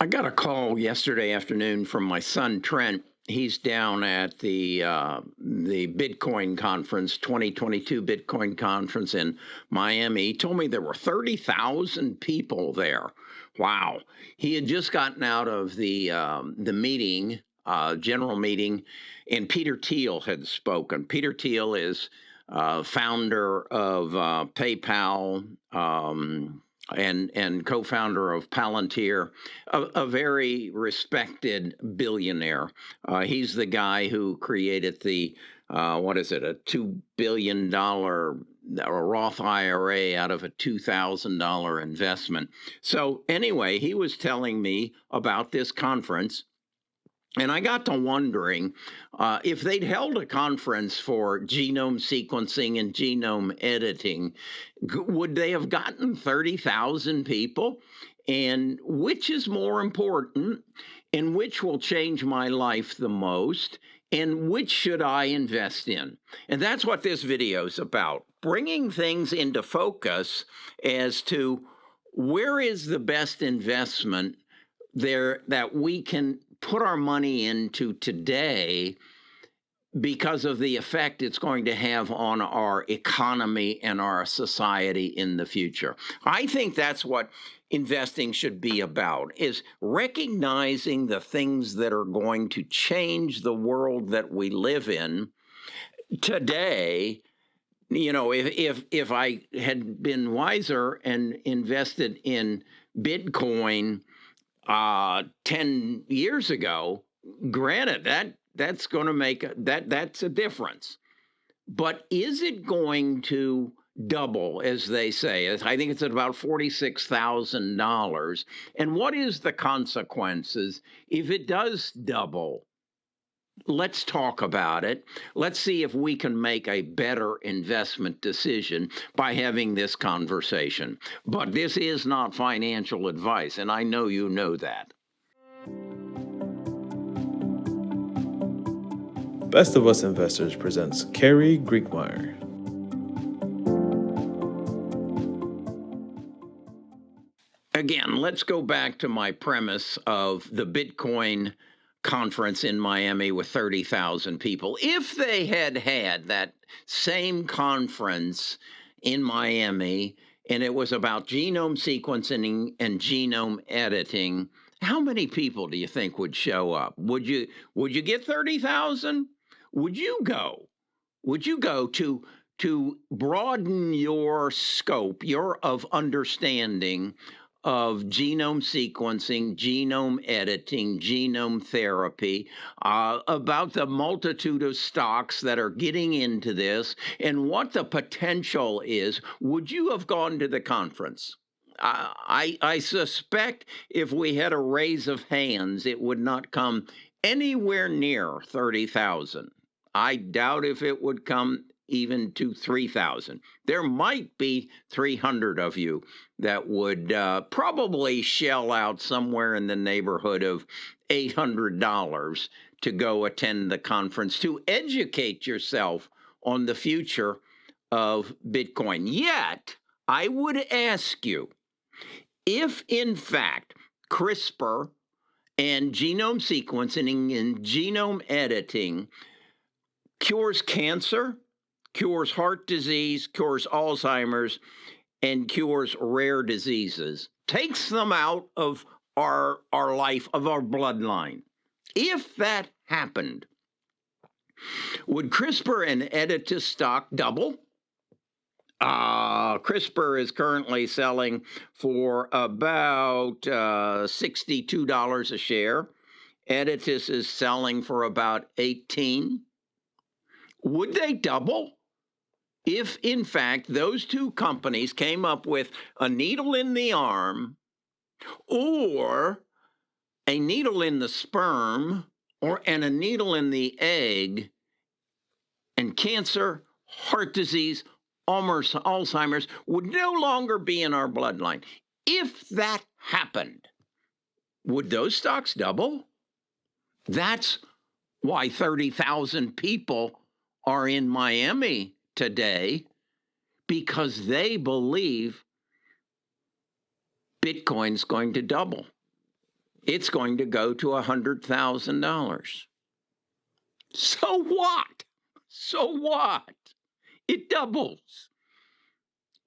got a call yesterday afternoon from my son Trent. He's down at the Bitcoin conference, 2022 Bitcoin conference in Miami. He told me there were 30,000 people there. Wow! He had just gotten out of the meeting, general meeting, and Peter Thiel had spoken. Peter Thiel is founder of PayPal. And co-founder of Palantir, a very respected billionaire. He's the guy who created the a $2 billion Roth IRA out of a $2,000 investment. So anyway, he was telling me about this conference. And I got to wondering if they'd held a conference for genome sequencing and genome editing, would they have gotten 30,000 people? And which is more important, and which will change my life the most, and which should I invest in? And that's what this video is about, bringing things into focus as to where is the best investment there that we can put our money into today because of the effect it's going to have on our economy and our society in the future. I think that's what investing should be about, is recognizing the things that are going to change the world that we live in today. You know, if I had been wiser and invested in Bitcoin 10 years ago, granted, that's going to make that's a difference. But is it going to double, as they say? I think it's at about $46,000. And what is the consequences if it does double? Let's talk about it. Let's see if we can make a better investment decision by having this conversation. But this is not financial advice, and I know you know that. Best of Us Investors presents Carrie Griegmeyer. Again, let's go back to my premise of the Bitcoin conference in Miami with 30,000 people. If they had had that same conference in Miami and it was about genome sequencing and genome editing, how many people do you think would show up? Would you get 30,000? Would you go? Would you go to broaden your scope, your of understanding of genome sequencing, genome editing, genome therapy, about the multitude of stocks that are getting into this and what the potential is? Would you have gone to the conference? I suspect if we had a raise of hands, it would not come anywhere near 30,000. I doubt if it would come even to 3,000. There might be 300 of you that would probably shell out somewhere in the neighborhood of $800 to go attend the conference to educate yourself on the future of Bitcoin. Yet, I would ask you, if in fact CRISPR and genome sequencing and genome editing cures cancer, cures heart disease, cures Alzheimer's, and cures rare diseases, takes them out of our life, of our bloodline. If that happened, would CRISPR and Editas stock double? CRISPR is currently selling for about $62 a share. Editas is selling for about $18. Would they double? If, in fact, those two companies came up with a needle in the arm or a needle in the sperm and a needle in the egg, and cancer, heart disease, Alzheimer's would no longer be in our bloodline. If that happened, would those stocks double? That's why 30,000 people are in Miami today, because they believe Bitcoin's going to double. it's going to go to $100,000. So what? So what? It doubles.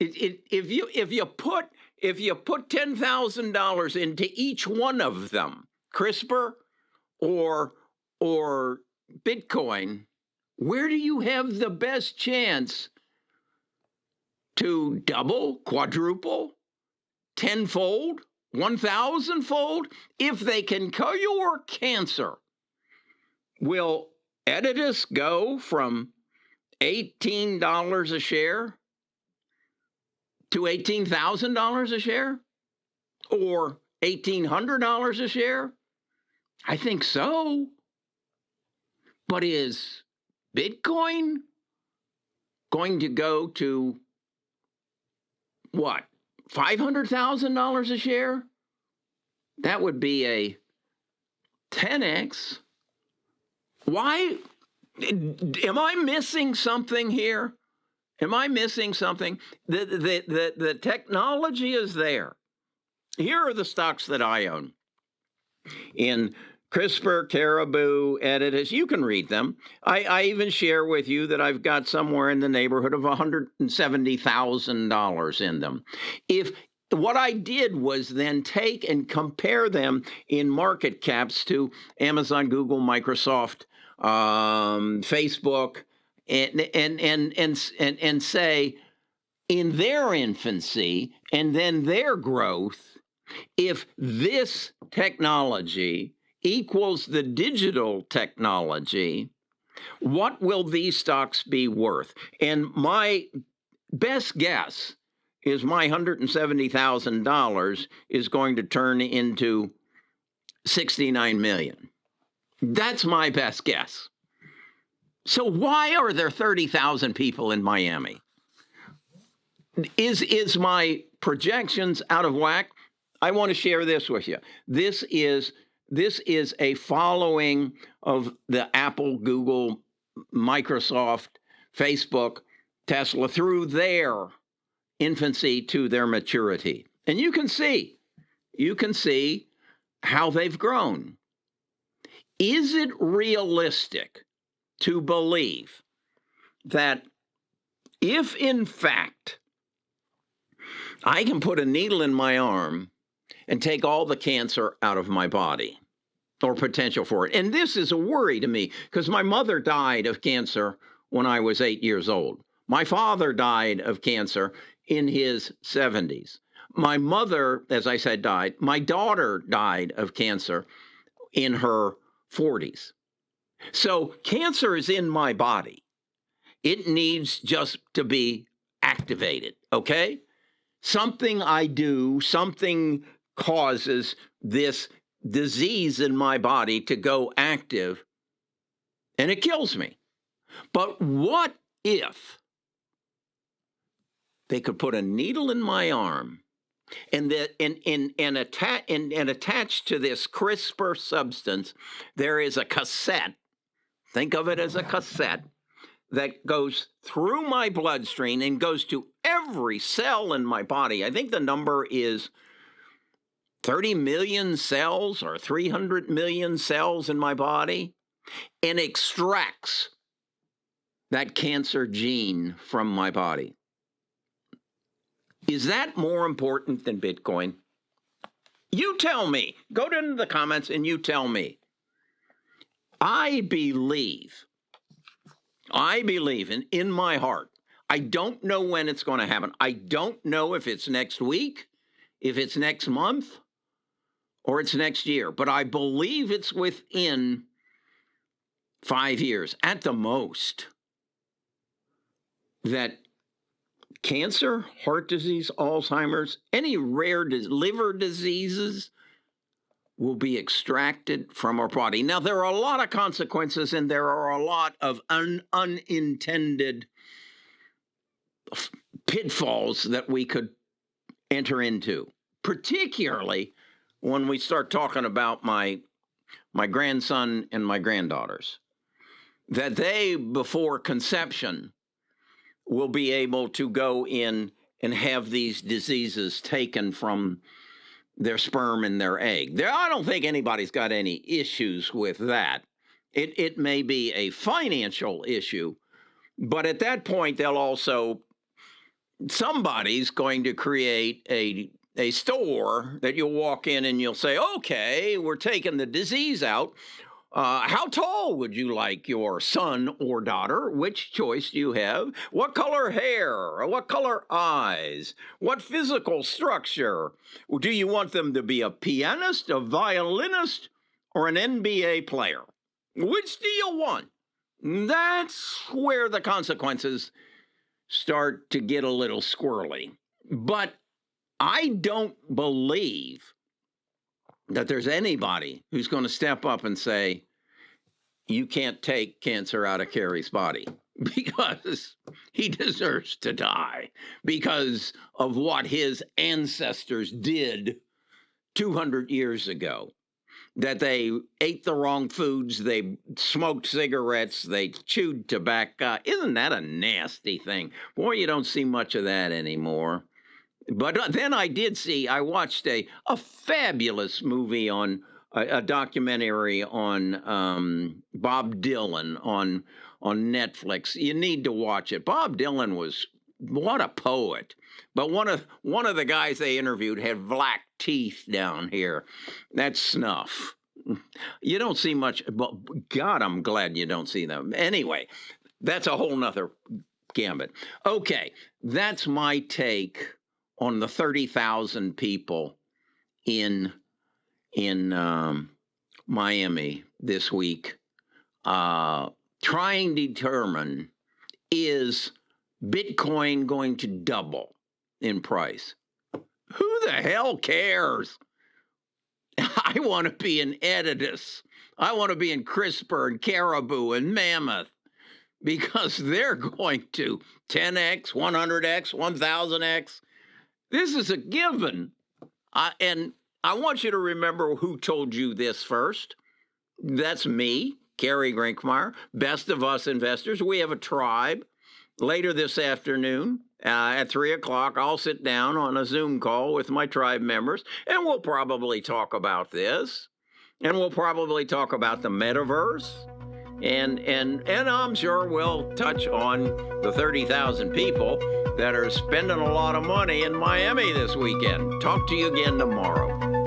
If you put $10,000 into each one of them, CRISPR or Bitcoin, where do you have the best chance to double, quadruple, tenfold, 1,000-fold? If they can cure cancer, will Editas go from $18 a share to $18,000 a share or $1,800 a share? I think so. But is Bitcoin going to go to what? $500,000 a share? That would be a 10x. Why? Am I missing something here? Am I missing something? The technology is there. Here are the stocks that I own in CRISPR, Caribou, Editas. You can read them. I even share with you that I've got somewhere in the neighborhood of $170,000 in them. If what I did was then take and compare them in market caps to Amazon, Google, Microsoft, Facebook, and say in their infancy and then their growth, if this technology equals the digital technology, what will these stocks be worth? And my best guess is my $170,000 is going to turn into 69 million. That's my best guess. So why are there 30,000 people in Miami? Is my projections out of whack? I want to share this with you. This is a following of the Apple, Google, Microsoft, Facebook, Tesla through their infancy to their maturity. And you can see how they've grown. Is it realistic to believe that if in fact I can put a needle in my arm and take all the cancer out of my body or potential for it? And this is a worry to me because my mother died of cancer when I was 8 years old. My father died of cancer in his 70s. My mother, as I said, died. My daughter died of cancer in her 40s. So cancer is in my body. It needs just to be activated, okay? Something I do, something causes this disease in my body to go active, and it kills me. But what if they could put a needle in my arm and attached to this CRISPR substance, there is a cassette. Think of it as a cassette that goes through my bloodstream and goes to every cell in my body. I think the number is 30 million cells or 300 million cells in my body, and extracts that cancer gene from my body. Is that more important than Bitcoin? You tell me. Go down to the comments and you tell me. I believe in my heart. I don't know when it's going to happen. I don't know if it's next week, if it's next month, or it's next year. But I believe it's within 5 years at the most that cancer, heart disease, Alzheimer's, any rare liver diseases will be extracted from our body. Now, there are a lot of consequences and there are a lot of unintended pitfalls that we could enter into, particularly when we start talking about my grandson and my granddaughters, that they, before conception, will be able to go in and have these diseases taken from their sperm and their egg. I don't think anybody's got any issues with that. It may be a financial issue, but at that point, somebody's going to create a store that you'll walk in and you'll say, okay, we're taking the disease out. How tall would you like your son or daughter? Which choice do you have? What color hair? What color eyes? What physical structure? Do you want them to be a pianist, a violinist, or an NBA player? Which do you want? That's where the consequences start to get a little squirrely. But I don't believe that there's anybody who's going to step up and say, you can't take cancer out of Kerry's body because he deserves to die because of what his ancestors did 200 years ago. That they ate the wrong foods, they smoked cigarettes, they chewed tobacco. Isn't that a nasty thing? Boy, you don't see much of that anymore. But then I watched a fabulous movie on, a documentary on Bob Dylan on Netflix. You need to watch it. Bob Dylan what a poet. But one of the guys they interviewed had black teeth down here. That's snuff. You don't see much, but God, I'm glad you don't see them. Anyway, that's a whole nother gambit. Okay, that's my take on the 30,000 people in Miami this week, trying to determine, is Bitcoin going to double in price? Who the hell cares? I want to be in Editas. I want to be in Crispr and Caribou and Mammoth because they're going to 10x, 100x, 1000x. This is a given. And I want you to remember who told you this first. That's me, Kerry Grinkmeyer, Best of Us Investors. We have a tribe. Later this afternoon at 3 o'clock, I'll sit down on a Zoom call with my tribe members, and we'll probably talk about this. And we'll probably talk about the metaverse. And I'm sure we'll touch on the 30,000 people that are spending a lot of money in Miami this weekend. Talk to you again tomorrow.